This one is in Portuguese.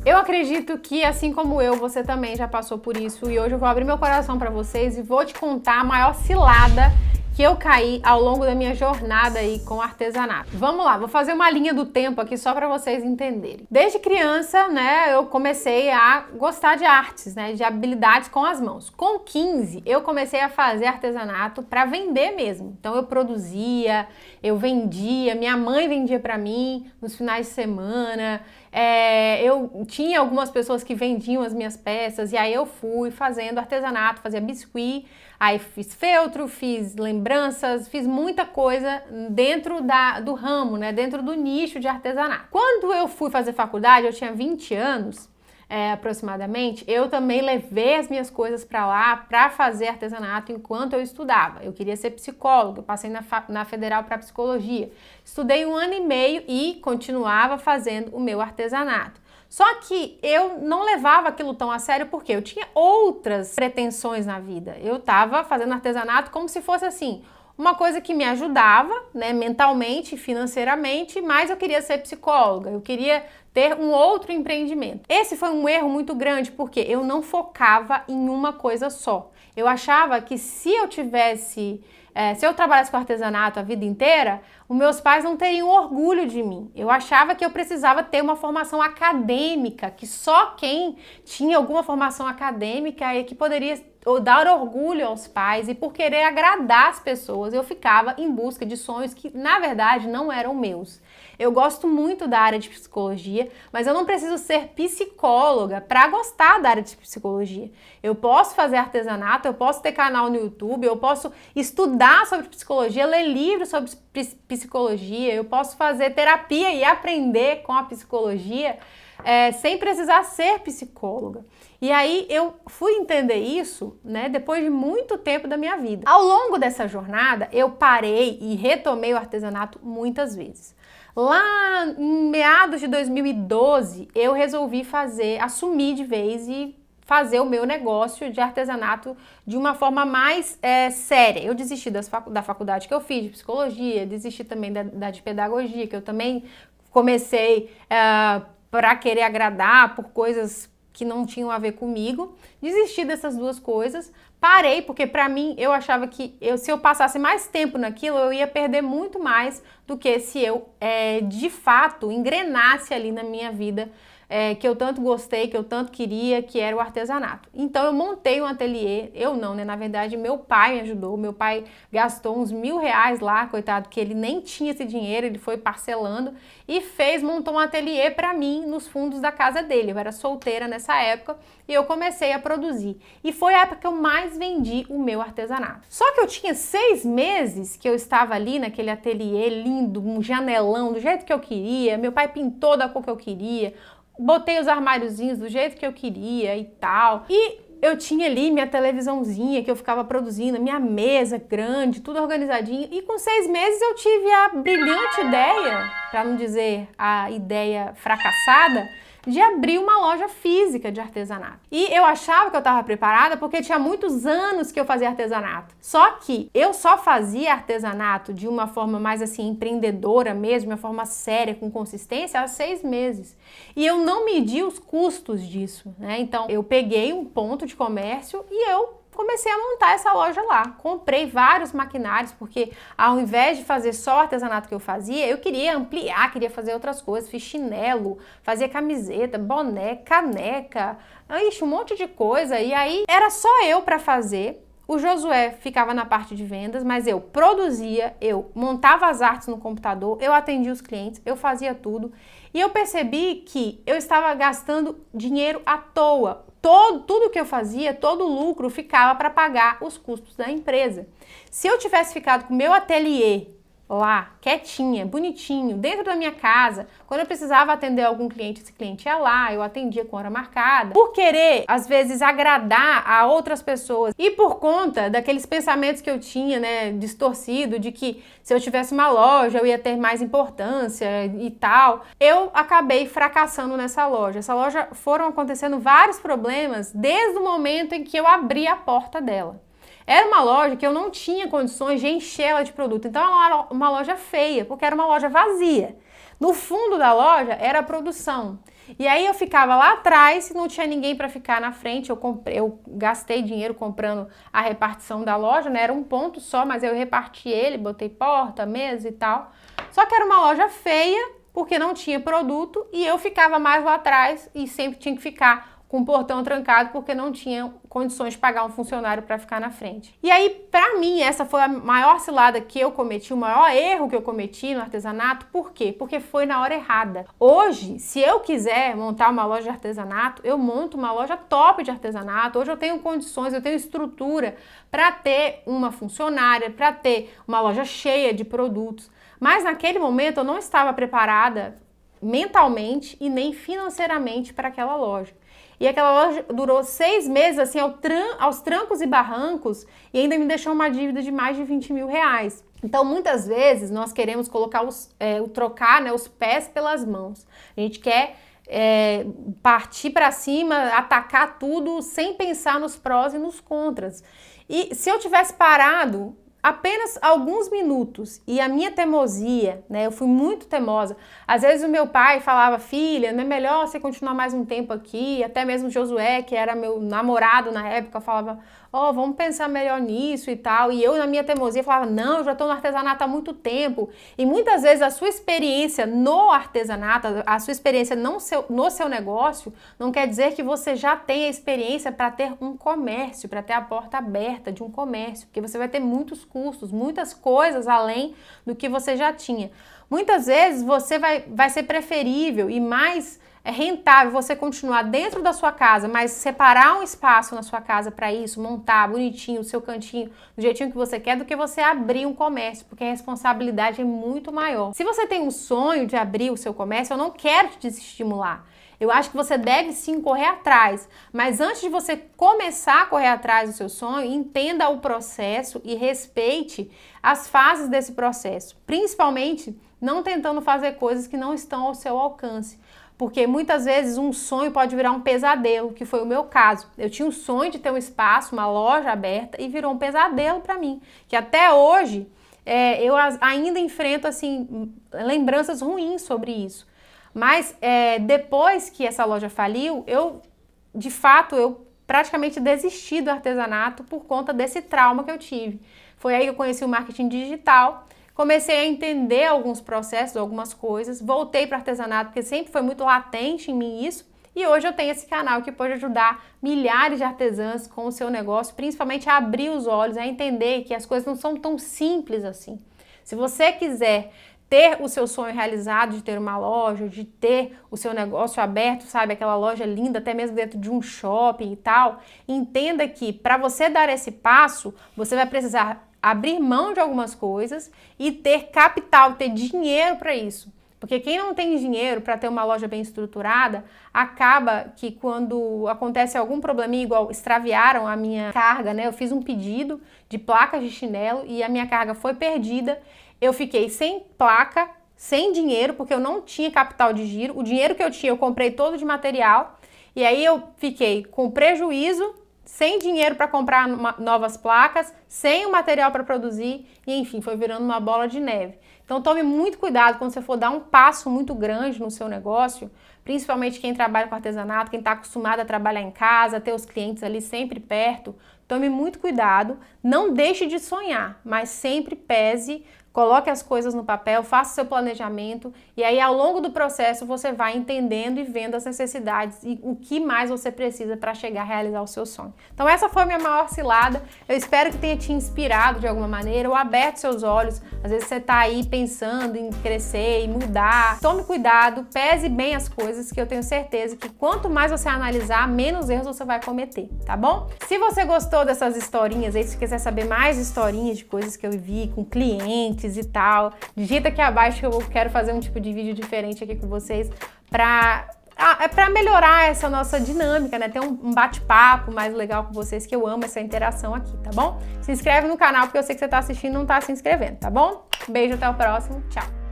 Eu acredito que, assim como eu, você também já passou por isso e hoje eu vou abrir meu coração para vocês e vou te contar a maior cilada que eu caí ao longo da minha jornada aí com artesanato. Vamos lá, vou fazer uma linha do tempo aqui só para vocês entenderem. Desde criança, né, eu comecei a gostar de artes, né, de habilidades com as mãos. Com 15, eu comecei a fazer artesanato para vender mesmo. Então eu produzia, eu vendia, minha mãe vendia para mim nos finais de semana. Eu tinha algumas pessoas que vendiam as minhas peças e aí eu fui fazendo artesanato, fazia biscuit, aí fiz feltro, fiz lembranças, fiz muita coisa dentro do ramo, né, dentro do nicho de artesanato. Quando eu fui fazer faculdade, eu tinha 20 anos, aproximadamente, eu também levei as minhas coisas para lá para fazer artesanato enquanto eu estudava. Eu queria ser psicóloga, eu passei na Federal para Psicologia. Estudei 1 ano e meio e continuava fazendo o meu artesanato. Só que eu não levava aquilo tão a sério porque eu tinha outras pretensões na vida. Eu estava fazendo artesanato como se fosse assim, uma coisa que me ajudava, né, mentalmente, financeiramente, mas eu queria ser psicóloga, eu queria ter um outro empreendimento. Esse foi um erro muito grande porque eu não focava em uma coisa só. Eu achava que se eu trabalhasse com artesanato a vida inteira, os meus pais não teriam orgulho de mim. Eu achava que eu precisava ter uma formação acadêmica, que só quem tinha alguma formação acadêmica é que poderia dar orgulho aos pais, e por querer agradar as pessoas, eu ficava em busca de sonhos que, na verdade, não eram meus. Eu gosto muito da área de psicologia, mas eu não preciso ser psicóloga para gostar da área de psicologia. Eu posso fazer artesanato, eu posso ter canal no YouTube, eu posso estudar sobre psicologia, ler livros sobre psicologia, eu posso fazer terapia e aprender com a psicologia sem precisar ser psicóloga. E aí eu fui entender isso, né, depois de muito tempo da minha vida. Ao longo dessa jornada, eu parei e retomei o artesanato muitas vezes. Lá em meados de 2012, eu resolvi assumir de vez e fazer o meu negócio de artesanato de uma forma mais séria. Eu desisti da faculdade que eu fiz de psicologia, desisti também da de pedagogia, que eu também comecei para querer agradar por coisas que não tinham a ver comigo. Desisti dessas duas coisas, parei, porque para mim eu achava que se eu passasse mais tempo naquilo, eu ia perder muito mais do que se eu de fato engrenasse ali na minha vida, que eu tanto gostei, que eu tanto queria, que era o artesanato. Então eu montei um ateliê, eu não, né? Na verdade, meu pai me ajudou, meu pai gastou uns R$1.000 lá, coitado, que ele nem tinha esse dinheiro, ele foi parcelando e montou um ateliê para mim nos fundos da casa dele. Eu era solteira nessa época e eu comecei a produzir. E foi a época que eu mais vendi o meu artesanato. Só que eu tinha 6 meses que eu estava ali naquele ateliê lindo, um janelão, do jeito que eu queria, meu pai pintou da cor que eu queria, botei os armáriozinhos do jeito que eu queria e tal. E eu tinha ali minha televisãozinha que eu ficava produzindo, minha mesa grande, tudo organizadinho. E com 6 meses eu tive a brilhante ideia, para não dizer a ideia fracassada, de abrir uma loja física de artesanato. E eu achava que eu estava preparada porque tinha muitos anos que eu fazia artesanato. Só que eu só fazia artesanato de uma forma mais assim empreendedora mesmo, de uma forma séria, com consistência, há 6 meses. E eu não medi os custos disso, né? Então eu peguei um ponto de comércio e eu comecei a montar essa loja lá. Comprei vários maquinários, porque ao invés de fazer só o artesanato que eu fazia, eu queria ampliar, queria fazer outras coisas. Fiz chinelo, fazia camiseta, boné, caneca, um monte de coisa. E aí era só eu para fazer. O Josué ficava na parte de vendas, mas eu produzia, eu montava as artes no computador, eu atendia os clientes, eu fazia tudo. E eu percebi que eu estava gastando dinheiro à toa. Tudo que eu fazia, todo o lucro ficava para pagar os custos da empresa. Se eu tivesse ficado com o meu ateliê lá, quietinha, bonitinho, dentro da minha casa, quando eu precisava atender algum cliente, esse cliente ia lá, eu atendia com hora marcada. Por querer, às vezes, agradar a outras pessoas e por conta daqueles pensamentos que eu tinha, né, distorcido, de que se eu tivesse uma loja eu ia ter mais importância e tal, eu acabei fracassando nessa loja. Essa loja foram acontecendo vários problemas desde o momento em que eu abri a porta dela. Era uma loja que eu não tinha condições de encher ela de produto, então era uma loja feia, porque era uma loja vazia. No fundo da loja era a produção. E aí eu ficava lá atrás e não tinha ninguém para ficar na frente. Eu gastei dinheiro comprando a repartição da loja, né? Era um ponto só, mas eu reparti ele, botei porta, mesa e tal. Só que era uma loja feia, porque não tinha produto e eu ficava mais lá atrás e sempre tinha que ficar com o portão trancado porque não tinha condições de pagar um funcionário para ficar na frente. E aí, para mim, essa foi a maior cilada que eu cometi, o maior erro que eu cometi no artesanato. Por quê? Porque foi na hora errada. Hoje, se eu quiser montar uma loja de artesanato, eu monto uma loja top de artesanato. Hoje eu tenho condições, eu tenho estrutura para ter uma funcionária, para ter uma loja cheia de produtos. Mas naquele momento eu não estava preparada mentalmente e nem financeiramente para aquela loja. E aquela loja durou 6 meses, assim, aos trancos e barrancos, e ainda me deixou uma dívida de mais de 20 mil reais. Então, muitas vezes, nós queremos colocar trocar, né, os pés pelas mãos. A gente quer partir para cima, atacar tudo, sem pensar nos prós e nos contras. E se eu tivesse parado apenas alguns minutos e a minha teimosia, né, eu fui muito teimosa. Às vezes o meu pai falava, filha, não é melhor você continuar mais um tempo aqui? Até mesmo o Josué, que era meu namorado na época, falava, vamos pensar melhor nisso e tal. E eu, na minha teimosia, falava, não, eu já estou no artesanato há muito tempo. E muitas vezes a sua experiência no artesanato, a sua experiência no seu negócio, não quer dizer que você já tenha experiência para ter um comércio, para ter a porta aberta de um comércio, porque você vai ter muitos custos, muitas coisas além do que você já tinha. Muitas vezes você vai ser preferível e mais rentável você continuar dentro da sua casa, mas separar um espaço na sua casa para isso, montar bonitinho o seu cantinho do jeitinho que você quer, do que você abrir um comércio, porque a responsabilidade é muito maior. Se você tem um sonho de abrir o seu comércio, eu não quero te desestimular. Eu acho que você deve sim correr atrás, mas antes de você começar a correr atrás do seu sonho, entenda o processo e respeite as fases desse processo, principalmente não tentando fazer coisas que não estão ao seu alcance. Porque muitas vezes um sonho pode virar um pesadelo, que foi o meu caso. Eu tinha um sonho de ter um espaço, uma loja aberta, e virou um pesadelo para mim. Que até hoje eu ainda enfrento assim lembranças ruins sobre isso. Mas depois que essa loja faliu, eu praticamente desisti do artesanato por conta desse trauma que eu tive. Foi aí que eu conheci o marketing digital. Comecei a entender alguns processos, algumas coisas, voltei para o artesanato, porque sempre foi muito latente em mim isso, e hoje eu tenho esse canal que pode ajudar milhares de artesãs com o seu negócio, principalmente a abrir os olhos, a entender que as coisas não são tão simples assim. Se você quiser ter o seu sonho realizado de ter uma loja, de ter o seu negócio aberto, sabe, aquela loja linda, até mesmo dentro de um shopping e tal, entenda que para você dar esse passo, você vai precisar abrir mão de algumas coisas e ter capital, ter dinheiro para isso. Porque quem não tem dinheiro para ter uma loja bem estruturada, acaba que quando acontece algum probleminha, igual extraviaram a minha carga, né? Eu fiz um pedido de placas de chinelo e a minha carga foi perdida. Eu fiquei sem placa, sem dinheiro, porque eu não tinha capital de giro. O dinheiro que eu tinha, eu comprei todo de material. E aí eu fiquei com prejuízo, sem dinheiro para comprar novas placas, sem o material para produzir, e enfim, foi virando uma bola de neve. Então tome muito cuidado quando você for dar um passo muito grande no seu negócio, principalmente quem trabalha com artesanato, quem está acostumado a trabalhar em casa, ter os clientes ali sempre perto. Tome muito cuidado, não deixe de sonhar, mas sempre pese, coloque as coisas no papel, faça seu planejamento e aí ao longo do processo você vai entendendo e vendo as necessidades e o que mais você precisa para chegar a realizar o seu sonho. Então essa foi a minha maior cilada, eu espero que tenha te inspirado de alguma maneira ou aberto seus olhos, às vezes você está aí pensando em crescer e mudar. Tome cuidado, pese bem as coisas que eu tenho certeza que quanto mais você analisar, menos erros você vai cometer, tá bom? Se você gostou dessas historinhas aí, se quiser saber mais historinhas de coisas que eu vivi com clientes e tal, digita aqui abaixo que eu quero fazer um tipo de vídeo diferente aqui com vocês para melhorar essa nossa dinâmica, né? Ter um bate-papo mais legal com vocês, que eu amo essa interação aqui, tá bom? Se inscreve no canal porque eu sei que você tá assistindo e não tá se inscrevendo, tá bom? Beijo, até o próximo, tchau!